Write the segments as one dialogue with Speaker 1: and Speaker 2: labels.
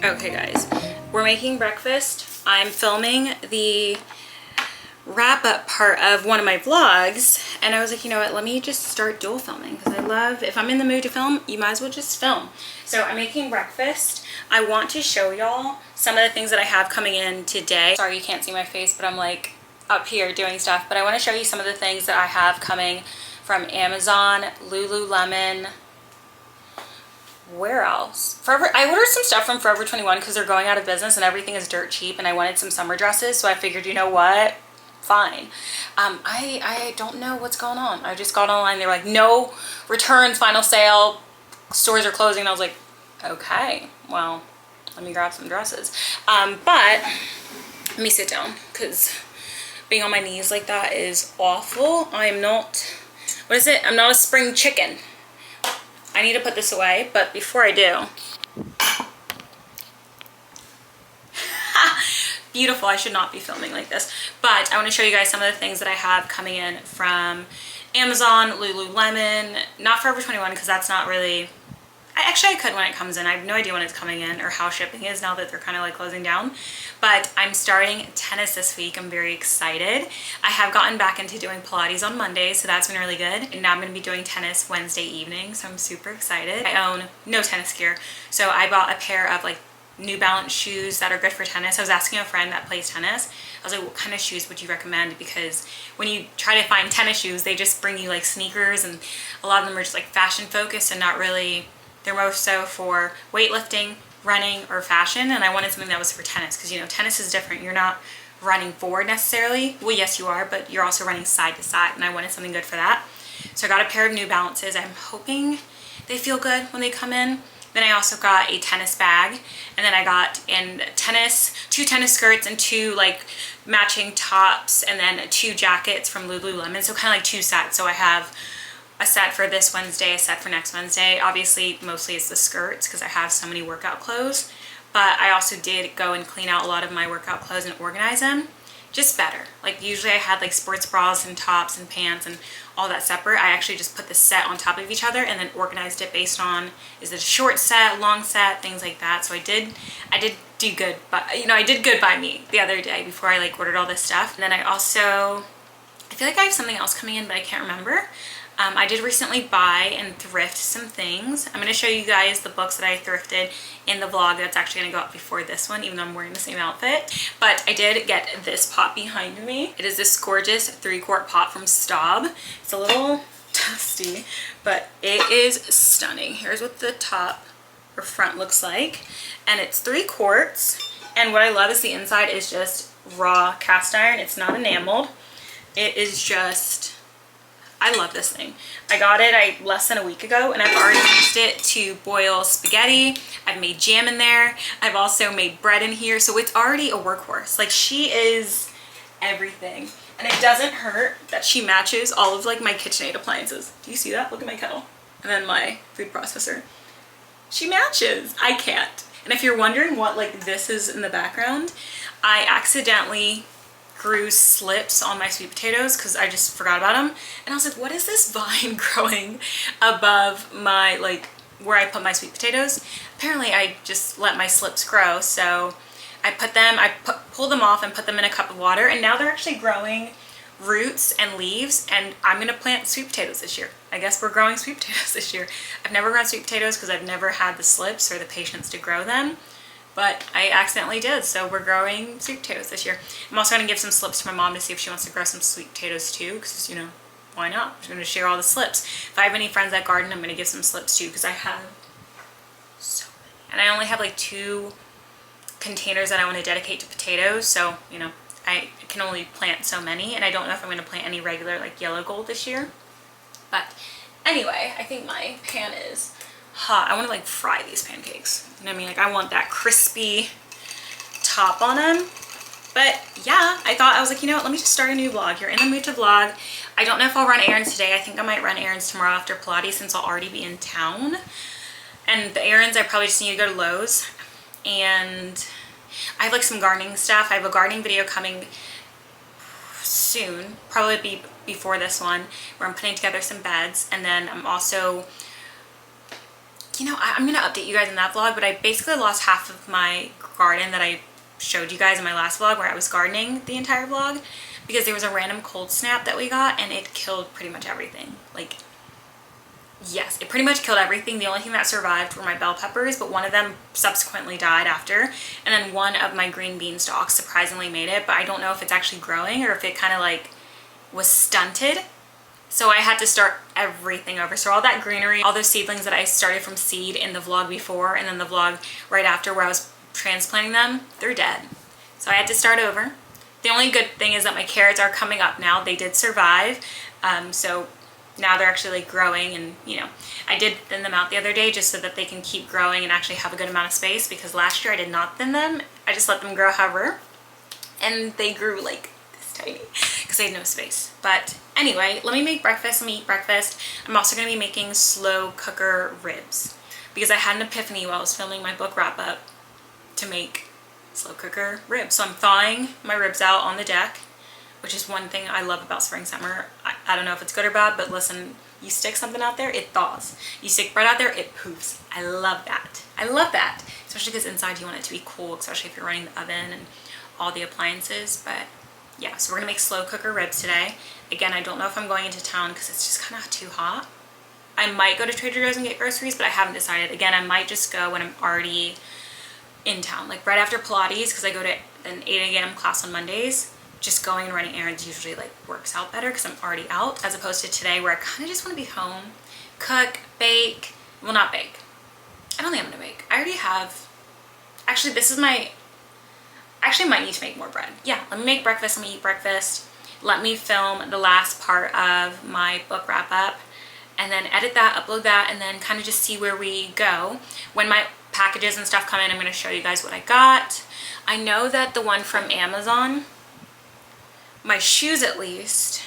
Speaker 1: Okay guys, we're making breakfast. I'm filming the wrap-up part of one of my vlogs, and I was like, you know what, let me just start dual filming because I love, if I'm in the mood to film, you might as well just film. So I'm making breakfast. I want to show y'all some of the things that I have coming in today. Sorry you can't see my face, but I'm like up here doing stuff, but I want to show you some of the things that I have coming from Amazon, Lululemon. Where else? Forever. I ordered some stuff from Forever 21 because they're going out of business and everything is dirt cheap, and I wanted some summer dresses, so I figured, you know what, fine. I don't know what's going on. I just got online, they were like, no returns, final sale, stores are closing, and I was like, okay, well, let me grab some dresses. But let me sit down because being on my knees like that is awful. I'm not, what is it, I'm not a spring chicken. I need to put this away, but before I do, beautiful, I should not be filming like this, but I want to show you guys some of the things that I have coming in from Amazon, Lululemon, not Forever 21 because that's not really, I could when it comes in. I have no idea when it's coming in or how shipping is now that they're kind of like closing down, but I'm starting tennis this week. I'm very excited. I have gotten back into doing Pilates on Monday, so that's been really good, and now I'm going to be doing tennis Wednesday evening, so I'm super excited. I own no tennis gear, so I bought a pair of like New Balance shoes that are good for tennis. I was asking a friend that plays tennis, I was like, what kind of shoes would you recommend? Because when you try to find tennis shoes, they just bring you like sneakers, and a lot of them are just like fashion focused and not really, they're more so for weightlifting, running, or fashion, and I wanted something that was for tennis because, you know, tennis is different. You're not running forward necessarily. Well, yes you are, but you're also running side to side, and I wanted something good for that. So I got a pair of New Balances. I'm hoping they feel good when they come in. Then I also got a tennis bag, and then I got in tennis, 2 tennis skirts and 2 like matching tops, and then 2 jackets from Lululemon, so kind of like 2 sets. So I have a set for this Wednesday, a set for next Wednesday. Obviously, mostly it's the skirts because I have so many workout clothes, but I also did go and clean out a lot of my workout clothes and organize them just better. Like usually I had like sports bras and tops and pants and all that separate. I actually just put the set on top of each other and then organized it based on, is it a short set, long set, things like that. So I did do good, but you know, I did good by me the other day before I like ordered all this stuff. And then I also, I feel like I have something else coming in, but I can't remember. I did recently buy and thrift some things. I'm going to show you guys the books that I thrifted in the vlog that's actually going to go up before this one, even though I'm wearing the same outfit. But I did get this pot behind me. It is this gorgeous 3-quart pot from Staub. It's a little dusty, but it is stunning. Here's what the top or front looks like. And it's 3 quarts. And what I love is the inside is just raw cast iron. It's not enameled. It is just, I love this thing. I got it less than a week ago, and I've already used it to boil spaghetti. I've made jam in there. I've also made bread in here, so it's already a workhorse. Like, she is everything. And it doesn't hurt that she matches all of like my KitchenAid appliances. Do you see that? Look at my kettle. And then my food processor. She matches. I can't. And if you're wondering what like this is in the background, I accidentally grew slips on my sweet potatoes because I just forgot about them, and I was like, what is this vine growing above my, like, where I put my sweet potatoes? Apparently I just let my slips grow, so I put them, pulled them off and put them in a cup of water, and now they're actually growing roots and leaves, and I'm gonna plant sweet potatoes this year. I guess we're growing sweet potatoes this year. I've never grown sweet potatoes because I've never had the slips or the patience to grow them, but I accidentally did, so we're growing sweet potatoes this year. I'm also going to give some slips to my mom to see if she wants to grow some sweet potatoes too, because, you know, why not? I'm going to share all the slips. If I have any friends that garden, I'm going to give some slips too, because I have so many. And I only have like 2 containers that I want to dedicate to potatoes, so, you know, I can only plant so many, and I don't know if I'm going to plant any regular like yellow gold this year. But anyway, I think my pan is hot. I want to like fry these pancakes. You know what I mean? Like, I want that crispy top on them. But yeah, I was like, you know what, let me just start a new vlog. You're in the mood to vlog. I don't know if I'll run errands today. I think I might run errands tomorrow after Pilates since I'll already be in town. And the errands, I probably just need to go to Lowe's. And I have like some gardening stuff. I have a gardening video coming soon, probably before this one, where I'm putting together some beds. And then I'm also you know, I'm gonna update you guys in that vlog, but I basically lost half of my garden that I showed you guys in my last vlog where I was gardening the entire vlog, because there was a random cold snap that we got and it killed pretty much everything. Like, yes, it pretty much killed everything. The only thing that survived were my bell peppers, but one of them subsequently died after. And then one of my green bean stalks surprisingly made it, but I don't know if it's actually growing or if it kind of like was stunted. So I had to start everything over. So all that greenery, all those seedlings that I started from seed in the vlog before and then the vlog right after where I was transplanting them, they're dead. So I had to start over. The only good thing is that my carrots are coming up now. They did survive. So now they're actually like growing, and you know, I did thin them out the other day just so that they can keep growing and actually have a good amount of space, because last year I did not thin them. I just let them grow however, and they grew like this tiny because I had no space. But anyway, let me make breakfast. Let me eat breakfast. I'm also going to be making slow cooker ribs because I had an epiphany while I was filming my book wrap up to make slow cooker ribs. So I'm thawing my ribs out on the deck, which is one thing I love about spring summer. I don't know if it's good or bad, but listen, you stick something out there, it thaws. You stick bread out there, it poofs. I love that. I love that. Especially because inside you want it to be cool, especially if you're running the oven and all the appliances. But yeah, so we're gonna make slow cooker ribs today. Again, I don't know if I'm going into town because it's just kind of too hot. I might go to Trader Joe's and get groceries, but I haven't decided. Again, I might just go when I'm already in town, like right after Pilates, because I go to an 8 a.m. class on Mondays. Just going and running errands usually like works out better because I'm already out, as opposed to today where I kind of just want to be home, cook, bake. Well, not bake. I don't think I'm gonna bake. I already have, actually this is my, actually might need to make more bread. Yeah, let me make breakfast, let me eat breakfast. Let me film the last part of my book wrap up and then edit that, upload that, and then kind of just see where we go. When my packages and stuff come in, I'm gonna show you guys what I got. I know that the one from Amazon, my shoes at least,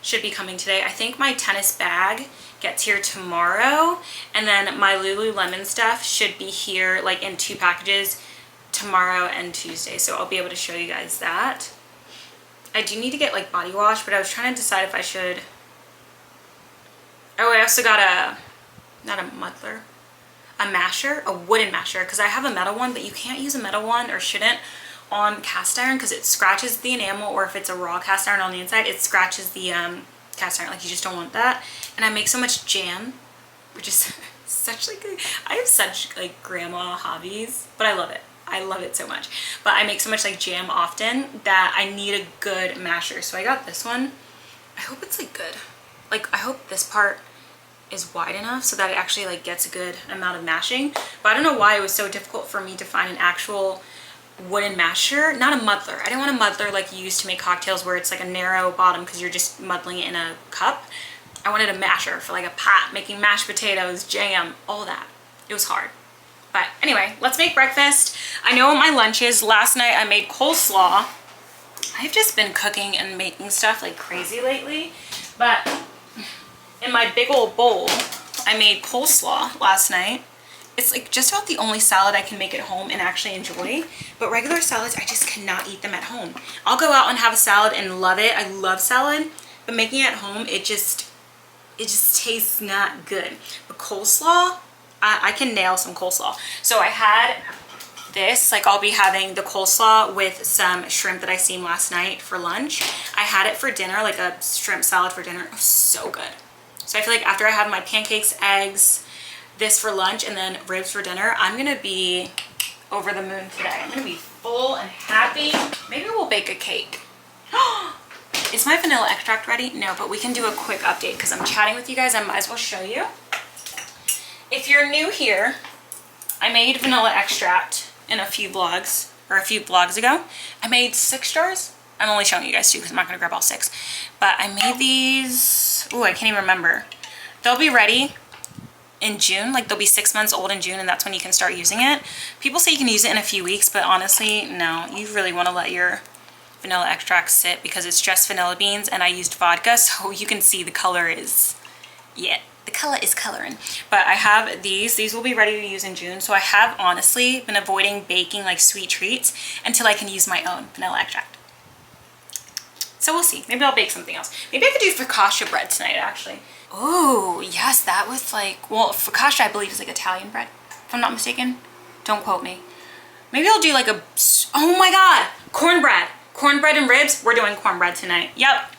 Speaker 1: should be coming today. I think my tennis bag gets here tomorrow, and then my Lululemon stuff should be here like in 2 packages tomorrow and Tuesday, so I'll be able to show you guys that. I do need to get like body wash, but I was trying to decide if I should. Oh, I also got a, not a muddler, a masher, a wooden masher, because I have a metal one, but you can't use a metal one, or shouldn't, on cast iron because it scratches the enamel, or if it's a raw cast iron on the inside, it scratches the cast iron. Like, you just don't want that. And I make so much jam, which is such like I have such like grandma hobbies, but I love it. I love it so much. But I make so much like jam often that I need a good masher. So I got this one. I hope it's like good. Like, I hope this part is wide enough so that it actually like gets a good amount of mashing. But I don't know why it was so difficult for me to find an actual wooden masher, not a muddler. I didn't want a muddler like you use to make cocktails where it's like a narrow bottom because you're just muddling it in a cup. I wanted a masher for like a pot, making mashed potatoes, jam, all that. It was hard. But anyway, let's make breakfast. I know what my lunch is. Last night I made coleslaw. I've just been cooking and making stuff like crazy lately. But in my big old bowl, I made coleslaw last night. It's like just about the only salad I can make at home and actually enjoy. But regular salads, I just cannot eat them at home. I'll go out and have a salad and love it. I love salad. But making it at home, it just tastes not good. But coleslaw, I can nail some coleslaw. So I had this, like I'll be having the coleslaw with some shrimp that I steamed last night for lunch. I had it for dinner, like a shrimp salad for dinner. It was so good. So I feel like after I have my pancakes, eggs, this for lunch, and then ribs for dinner, I'm gonna be over the moon today. I'm gonna be full and happy. Maybe we'll bake a cake. Is my vanilla extract ready? No, but we can do a quick update because I'm chatting with you guys. I might as well show you. If you're new here, I made vanilla extract in a few vlogs, or a few vlogs ago. I made 6 jars. I'm only showing you guys 2 because I'm not gonna grab all 6. But I made these, ooh, I can't even remember. They'll be ready in June, like they'll be 6 months old in June, and that's when you can start using it. People say you can use it in a few weeks, but honestly, no. You really want to let your vanilla extract sit because it's just vanilla beans, and I used vodka, so you can see the color is, yeah, the color is coloring. But I have these will be ready to use in June. So I have honestly been avoiding baking like sweet treats until I can use my own vanilla extract. So we'll see. Maybe I'll bake something else. Maybe I could do focaccia bread tonight, actually. Oh, yes, that was like, well, focaccia, I believe, is like Italian bread, if I'm not mistaken. Don't quote me. Maybe I'll do like a, oh my God, cornbread. Cornbread and ribs. We're doing cornbread tonight. Yep.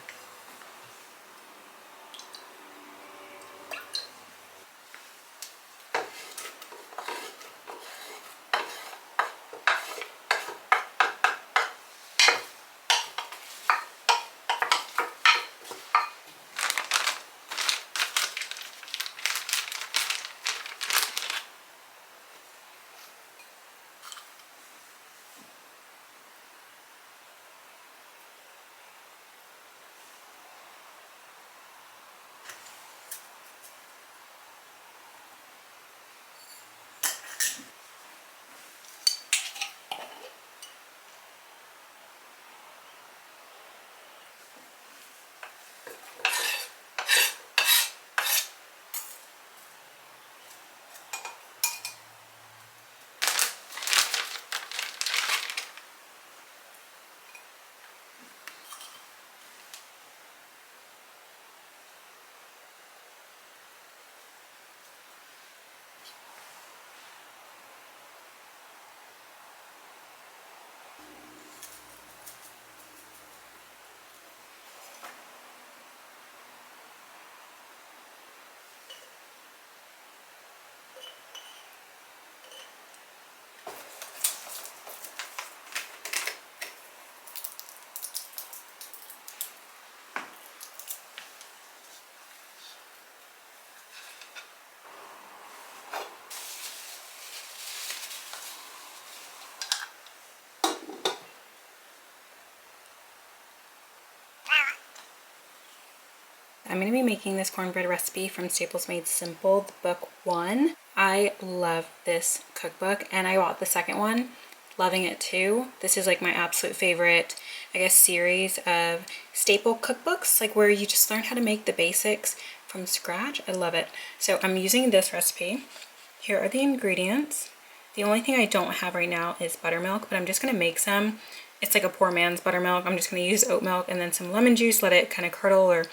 Speaker 1: I'm going to be making this cornbread recipe from Staples Made Simple, the book 1. I love this cookbook, and I bought the second one, loving it too. This is like my absolute favorite, I guess, series of staple cookbooks, like where you just learn how to make the basics from scratch. I love it. So I'm using this recipe. Here are the ingredients. The only thing I don't have right now is buttermilk, but I'm just going to make some. It's like a poor man's buttermilk. I'm just going to use oat milk and then some lemon juice, let it kind of curdle or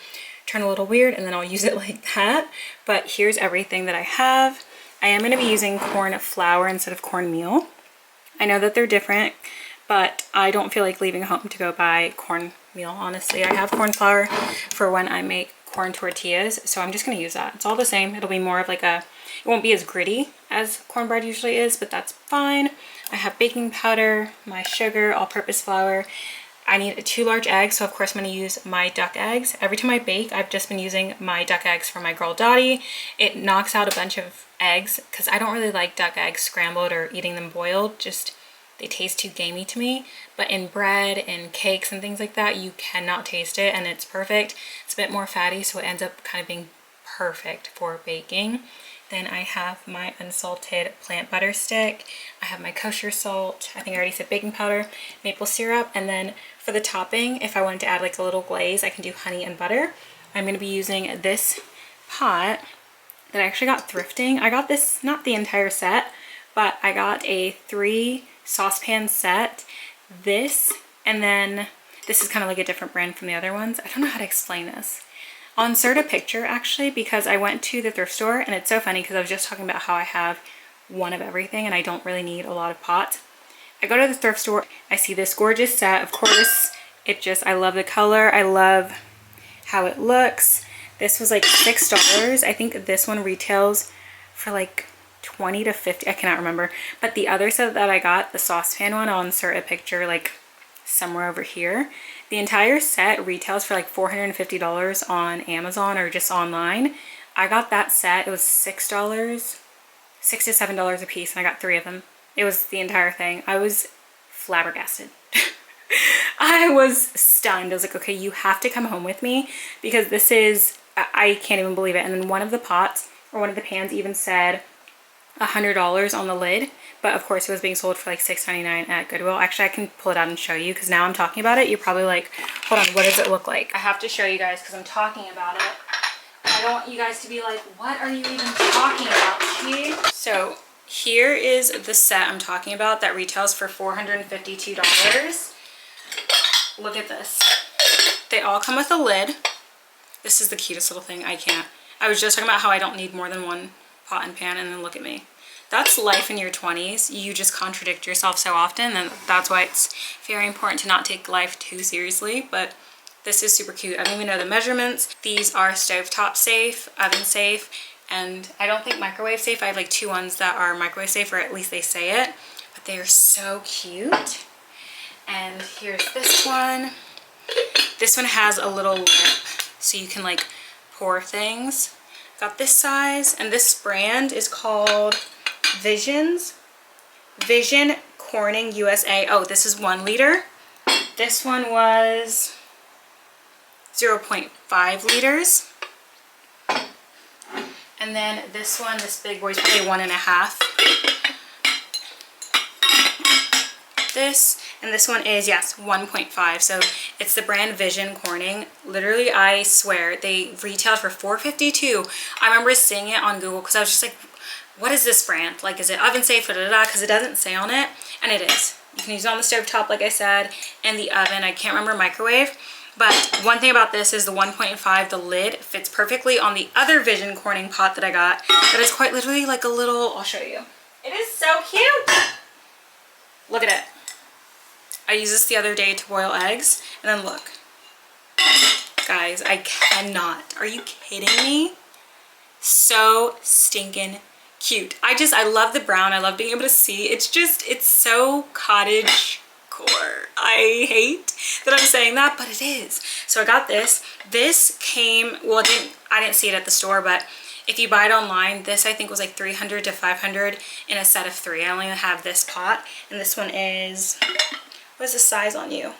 Speaker 1: turn a little weird, and then I'll use it like that. But here's everything that I have. I am going to be using corn flour instead of cornmeal. I know that they're different, but I don't feel like leaving home to go buy cornmeal, honestly. I have corn flour for when I make corn tortillas, so I'm just going to use that. It's all the same. It'll be more of like a, it won't be as gritty as cornbread usually is, but that's fine. I have baking powder, my sugar, all-purpose flour. I need 2 large eggs, so of course I'm going to use my duck eggs. Every time I bake, I've just been using my duck eggs for my girl Dottie. It knocks out a bunch of eggs because I don't really like duck eggs scrambled or eating them boiled. Just, they taste too gamey to me. But in bread and cakes and things like that, you cannot taste it, and it's perfect. It's a bit more fatty, so it ends up kind of being perfect for baking. Then I have my unsalted plant butter stick. I have my kosher salt. I think I already said baking powder, maple syrup. And then for the topping, if I wanted to add like a little glaze, I can do honey and butter. I'm going to be using this pot that I actually got thrifting. I got this, not the entire set, but I got a 3 saucepan set. This, and then this is kind of like a different brand from the other ones. I don't know how to explain this. I'll insert a picture actually, because I went to the thrift store, and it's so funny because I was just talking about how I have one of everything and I don't really need a lot of pots. I go to the thrift store, I see this gorgeous set. Of course, it just, I love the color. I love how it looks. This was like $6. I think this one retails for like 20 to 50. I cannot remember. But the other set that I got, the saucepan one, I'll insert a picture like somewhere over here. The entire set retails for like $450 on Amazon or just online. I got that set. It was $6, $6 to $7 a piece, and I got 3 of them. It was the entire thing. I was flabbergasted. I was stunned. I was like, okay, you have to come home with me because this is, I can't even believe it. And then one of the pots or one of the pans even said $100 on the lid, but of course it was being sold for like $6.99 at Goodwill. Actually, I can pull it out and show you because now I'm talking about it. You're probably like, hold on, what does it look like? I have to show you guys because I'm talking about it. I don't want you guys to be like, what are you even talking about, Chi? So here is the set I'm talking about that retails for $452. Look at this. They all come with a lid. This is the cutest little thing. I was just talking about how I don't need more than one pot and pan, and then look at me. That's life in your 20s. You just contradict yourself so often, and that's why it's very important to not take life too seriously. But this is super cute. I don't even know the measurements. These are stovetop safe, oven safe, and I don't think microwave safe. I have like 2 ones that are microwave safe, or at least they say it. But they are so cute. And here's this one. This one has a little lip, so you can like pour things. Got this size, and this brand is called Vision Corning USA. Oh, this is 1 liter. This one was 0.5 liters. And then this one, this big boy, is probably 1.5. This, and this one is, yes, 1.5. So it's the brand Vision Corning. Literally, I swear, they retailed for $4.52. I remember seeing it on Google because I was just like, what is this brand? Like, is it oven safe? Because it doesn't say on it, and it is. You can use it on the stove top, like I said, and the oven. I can't remember microwave. But one thing about this is the 1.5, the lid fits perfectly on the other Vision Corning pot that I got. That is quite literally like a little, I'll show you. It is so cute. Look at it. I used this the other day to boil eggs, and then look. Guys, I cannot. Are you kidding me? So stinking cute. I love the brown. I love being able to see. It's so cottage core. I hate that I'm saying that, but it is. So I got this. This came, well, I didn't see it at the store, but if you buy it online, this I think was like $300 to $500 in a set of 3. I only have this pot, and this one is, what is the size on you?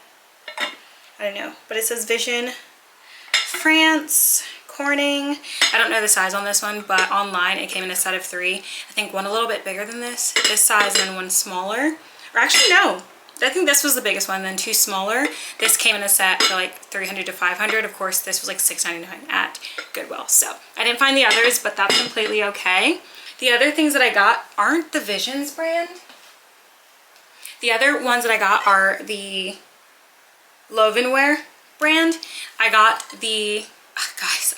Speaker 1: I don't know, but it says Vision France Corning. I don't know the size on this one, but online it came in a set of 3. I think one a little bit bigger than this size, and then one smaller. Or actually, no. I think this was the biggest one, then 2 smaller. This came in a set for like $300 to $500. Of course, this was like $6.99 at Goodwill. So I didn't find the others, but that's completely okay. The other things that I got aren't the Visions brand. The other ones that I got are the Lovenware brand. I got the, guys,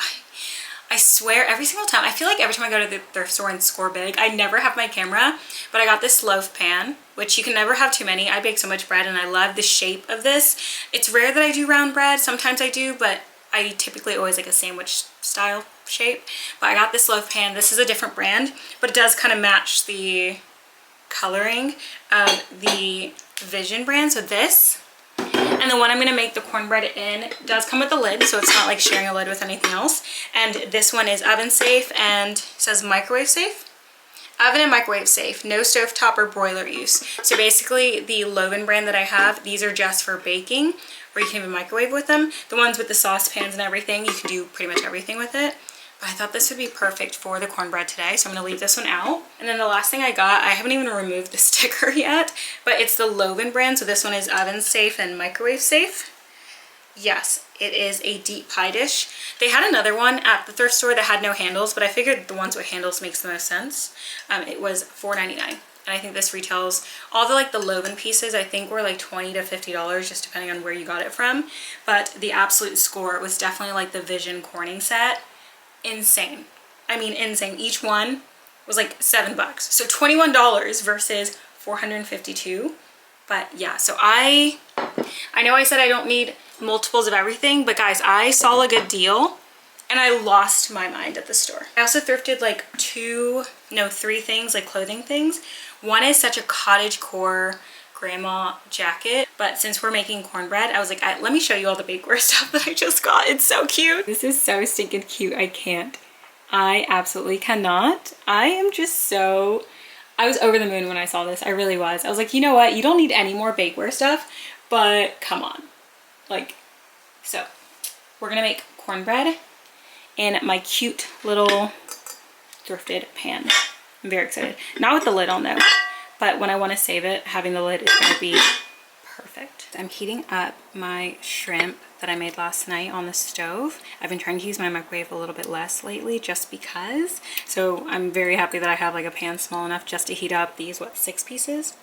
Speaker 1: I swear every single time, I feel like every time I go to the thrift store and score big, I never have my camera, but I got this loaf pan, which you can never have too many. I bake so much bread, and I love the shape of this. It's rare that I do round bread. Sometimes I do, but I typically always like a sandwich style shape. But I got this loaf pan. This is a different brand, but it does kind of match the coloring of the Vision brand. So this, and the one I'm going to make the cornbread in does come with a lid, so it's not like sharing a lid with anything else. And this one is oven safe and says microwave safe. Oven and microwave safe, no stovetop or broiler use. So basically the Loven brand that I have, these are just for baking, or you can even microwave with them. The ones with the saucepans and everything, you can do pretty much everything with it. But I thought this would be perfect for the cornbread today, so I'm going to leave this one out. And then the last thing I got, I haven't even removed the sticker yet, but it's the Loven brand. So this one is oven safe and microwave safe. Yes, it is a deep pie dish. They had another one at the thrift store that had no handles, but I figured the ones with handles makes the most sense. It was $4.99. And I think this retails, all the like the Loven pieces, I think were like $20 to $50, just depending on where you got it from. But the absolute score was definitely like the Vision Corning set. Insane. I mean, insane. Each one was like $7. So $21 versus $452. But yeah, so I know I said I don't need multiples of everything, but guys, I saw a good deal and I lost my mind at the store. I also thrifted like 3 things, like clothing things. One is such a cottage core grandma jacket, but since we're making cornbread, I was like, let me show you all the bakeware stuff that I just got. It's so cute. This is so stinking cute. I can't. I absolutely cannot. I am just so, I was over the moon when I saw this. I really was. I was like, you know what? You don't need any more bakeware stuff, but come on. Like, so we're gonna make cornbread in my cute little thrifted pan. I'm very excited. Not with the lid on though. But when I want to save it, having the lid is going to be perfect. I'm heating up my shrimp that I made last night on the stove. I've been trying to use my microwave a little bit less lately just because. So I'm very happy that I have like a pan small enough just to heat up these, 6 pieces?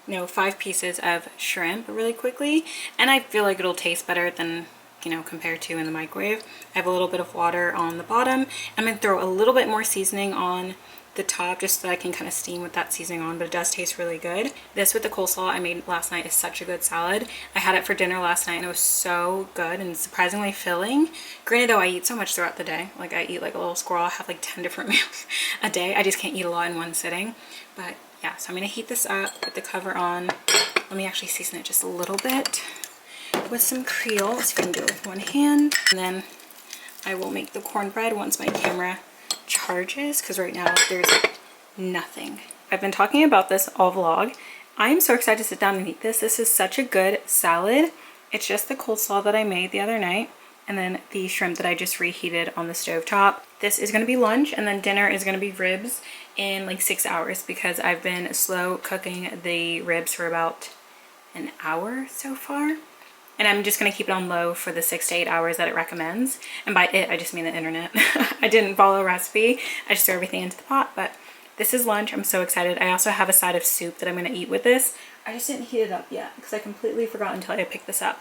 Speaker 1: No, 5 pieces of shrimp really quickly. And I feel like it'll taste better than you know, compared to in the microwave. I have a little bit of water on the bottom. I'm gonna throw a little bit more seasoning on the top just so that I can kind of steam with that seasoning on, but it does taste really good. This with the coleslaw I made last night is such a good salad. I had it for dinner last night and it was so good and surprisingly filling. Granted though, I eat so much throughout the day. Like I eat like a little squirrel. I have like 10 different meals a day. I just can't eat a lot in one sitting. But yeah, so I'm gonna heat this up, put the cover on. Let me actually season it just a little bit with some Creole. Let's see if I can do it with one hand. And then I will make the cornbread once my camera charges, because right now there's nothing. I've been talking about this all vlog. I am so excited to sit down and eat this. This is such a good salad. It's just the coleslaw that I made the other night and then the shrimp that I just reheated on the stove top. This is going to be lunch, and then dinner is going to be ribs in like 6 hours because I've been slow cooking the ribs for about an hour so far. And I'm just going to keep it on low for the 6 to 8 hours that it recommends. And by it, I just mean the internet. I didn't follow a recipe. I just threw everything into the pot. But this is lunch. I'm so excited. I also have a side of soup that I'm going to eat with this. I just didn't heat it up yet because I completely forgot until I picked this up.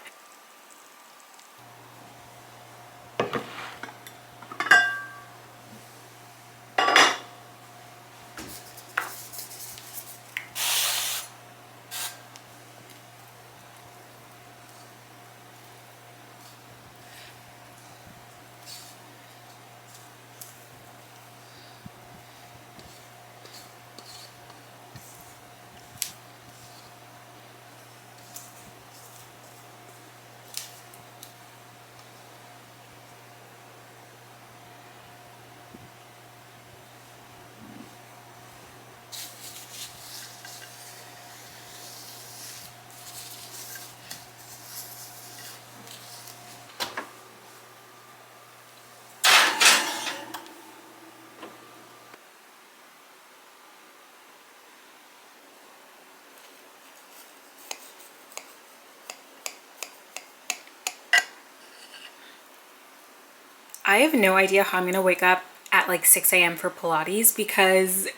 Speaker 1: I have no idea how I'm gonna wake up at like 6 a.m. for Pilates because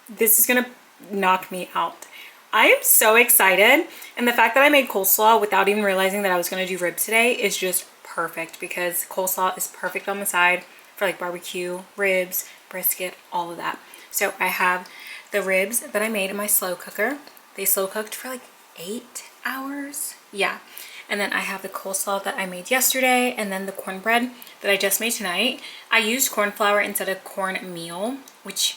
Speaker 1: this is gonna knock me out. I am so excited, and the fact that I made coleslaw without even realizing that I was gonna do ribs today is just perfect because coleslaw is perfect on the side for like barbecue, ribs, brisket, all of that. So I have the ribs that I made in my slow cooker. They slow cooked for like 8 hours. Yeah. And then I have the coleslaw that I made yesterday, and then the cornbread that I just made tonight. I used corn flour instead of cornmeal, which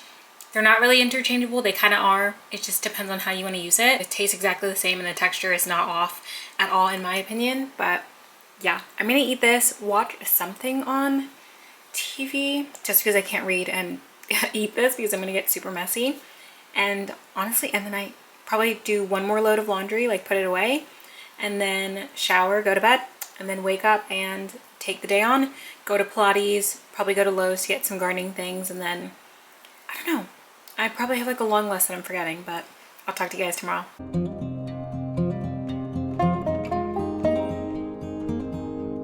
Speaker 1: they're not really interchangeable. They kind of are. It just depends on how you want to use it. It tastes exactly the same and the texture is not off at all in my opinion. But yeah, I'm gonna eat this, watch something on TV just because I can't read and eat this because I'm gonna get super messy. And honestly, end the night. Probably do one more load of laundry, like put it away, and then shower, go to bed, and then wake up and take the day on, go to Pilates, probably go to Lowe's to get some gardening things, and then, I don't know. I probably have like a long list that I'm forgetting, but I'll talk to you guys tomorrow.